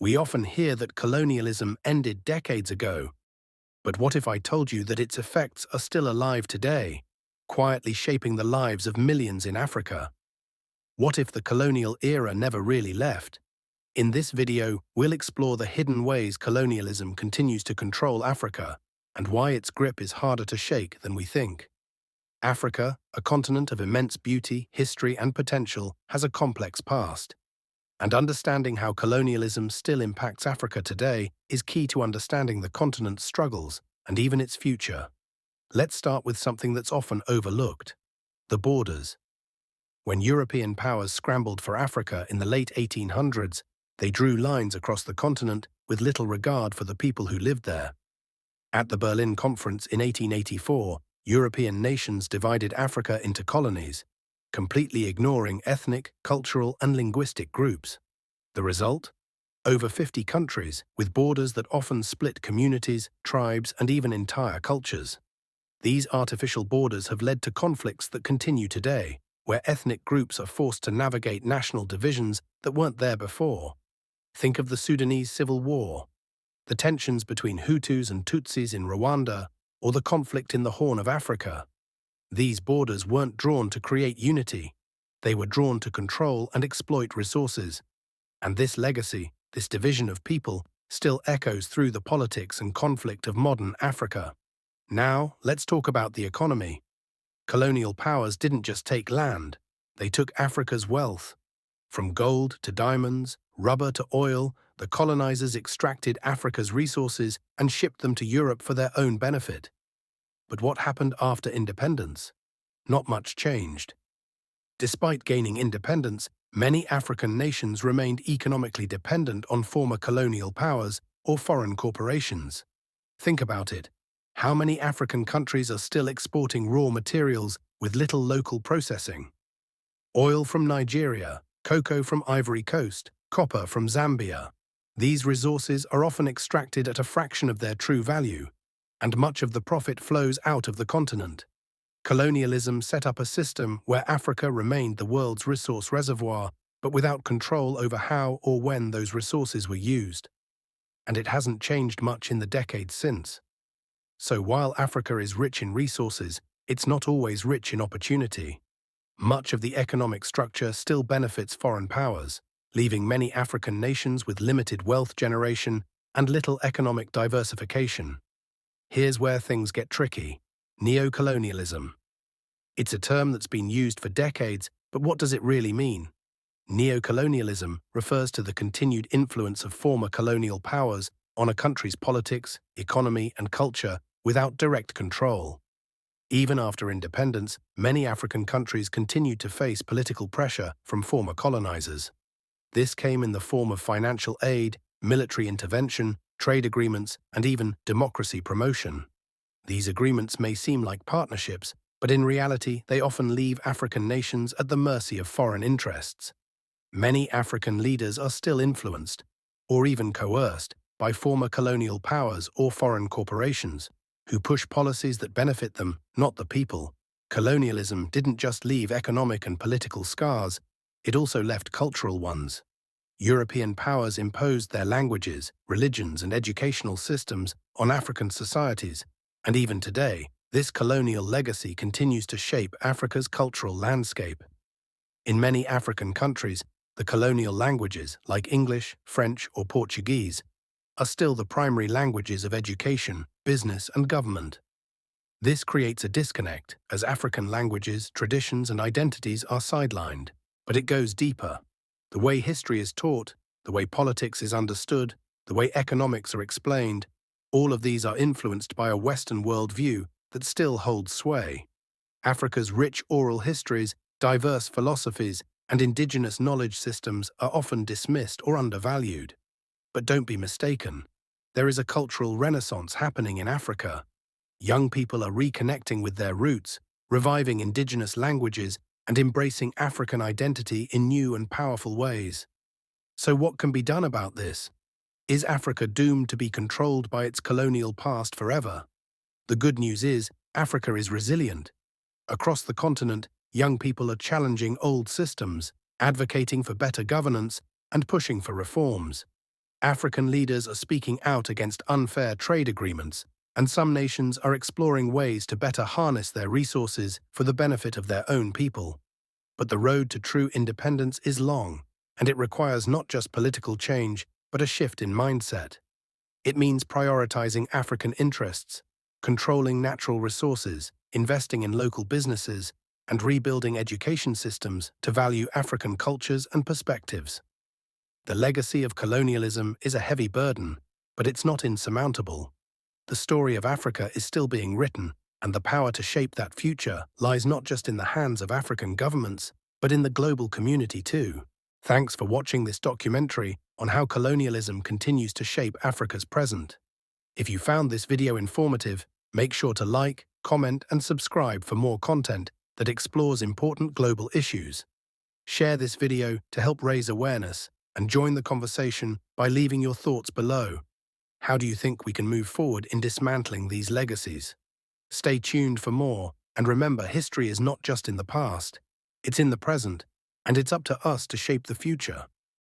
We often hear that colonialism ended decades ago, but what if I told you that its effects are still alive today, quietly shaping the lives of millions in Africa? What if the colonial era never really left? In this video, we'll explore the hidden ways colonialism continues to control Africa and why its grip is harder to shake than we think. Africa, a continent of immense beauty, history, and potential, has a complex past. And understanding how colonialism still impacts Africa today is key to understanding the continent's struggles and even its future. Let's start with something that's often overlooked: the borders. When European powers scrambled for Africa in the late 1800s, they drew lines across the continent with little regard for the people who lived there. At the Berlin Conference in 1884, European nations divided Africa into colonies, completely ignoring ethnic, cultural, and linguistic groups. The result? Over 50 countries, with borders that often split communities, tribes, and even entire cultures. These artificial borders have led to conflicts that continue today, where ethnic groups are forced to navigate national divisions that weren't there before. Think of the Sudanese Civil War, the tensions between Hutus and Tutsis in Rwanda, or the conflict in the Horn of Africa. These borders weren't drawn to create unity. They were drawn to control and exploit resources. And this legacy, this division of people, still echoes through the politics and conflict of modern Africa. Now, let's talk about the economy. Colonial powers didn't just take land, they took Africa's wealth. From gold to diamonds, rubber to oil, the colonizers extracted Africa's resources and shipped them to Europe for their own benefit. But what happened after independence? Not much changed. Despite gaining independence, many African nations remained economically dependent on former colonial powers or foreign corporations. Think about it. How many African countries are still exporting raw materials with little local processing? Oil from Nigeria, cocoa from Ivory Coast, copper from Zambia. These resources are often extracted at a fraction of their true value, and much of the profit flows out of the continent. Colonialism set up a system where Africa remained the world's resource reservoir, but without control over how or when those resources were used. And it hasn't changed much in the decades since. So while Africa is rich in resources, it's not always rich in opportunity. Much of the economic structure still benefits foreign powers, leaving many African nations with limited wealth generation and little economic diversification. Here's where things get tricky: neocolonialism. It's a term that's been used for decades, but what does it really mean? Neocolonialism refers to the continued influence of former colonial powers on a country's politics, economy, and culture without direct control. Even after independence, many African countries continued to face political pressure from former colonizers. This came in the form of financial aid, military intervention, trade agreements, and even democracy promotion. These agreements may seem like partnerships, but in reality, they often leave African nations at the mercy of foreign interests. Many African leaders are still influenced, or even coerced, by former colonial powers or foreign corporations, who push policies that benefit them, not the people. Colonialism didn't just leave economic and political scars, it also left cultural ones. European powers imposed their languages, religions, and educational systems on African societies, and even today, this colonial legacy continues to shape Africa's cultural landscape. In many African countries, the colonial languages, like English, French, or Portuguese, are still the primary languages of education, business, and government. This creates a disconnect, as African languages, traditions, and identities are sidelined. But it goes deeper. The way history is taught, the way politics is understood, the way economics are explained, all of these are influenced by a Western worldview that still holds sway. Africa's rich oral histories, diverse philosophies, and indigenous knowledge systems are often dismissed or undervalued. But don't be mistaken. There is a cultural renaissance happening in Africa. Young people are reconnecting with their roots, reviving indigenous languages, and embracing African identity in new and powerful ways. So what can be done about this? Is Africa doomed to be controlled by its colonial past forever? The good news is, Africa is resilient. Across the continent, young people are challenging old systems, advocating for better governance, and pushing for reforms. African leaders are speaking out against unfair trade agreements, and some nations are exploring ways to better harness their resources for the benefit of their own people. But the road to true independence is long, and it requires not just political change, but a shift in mindset. It means prioritizing African interests, controlling natural resources, investing in local businesses, and rebuilding education systems to value African cultures and perspectives. The legacy of colonialism is a heavy burden, but it's not insurmountable. The story of Africa is still being written, and the power to shape that future lies not just in the hands of African governments, but in the global community too. Thanks for watching this documentary on how colonialism continues to shape Africa's present. If you found this video informative, make sure to like, comment, and subscribe for more content that explores important global issues. Share this video to help raise awareness and join the conversation by leaving your thoughts below. How do you think we can move forward in dismantling these legacies? Stay tuned for more, and remember, history is not just in the past, it's in the present, and it's up to us to shape the future.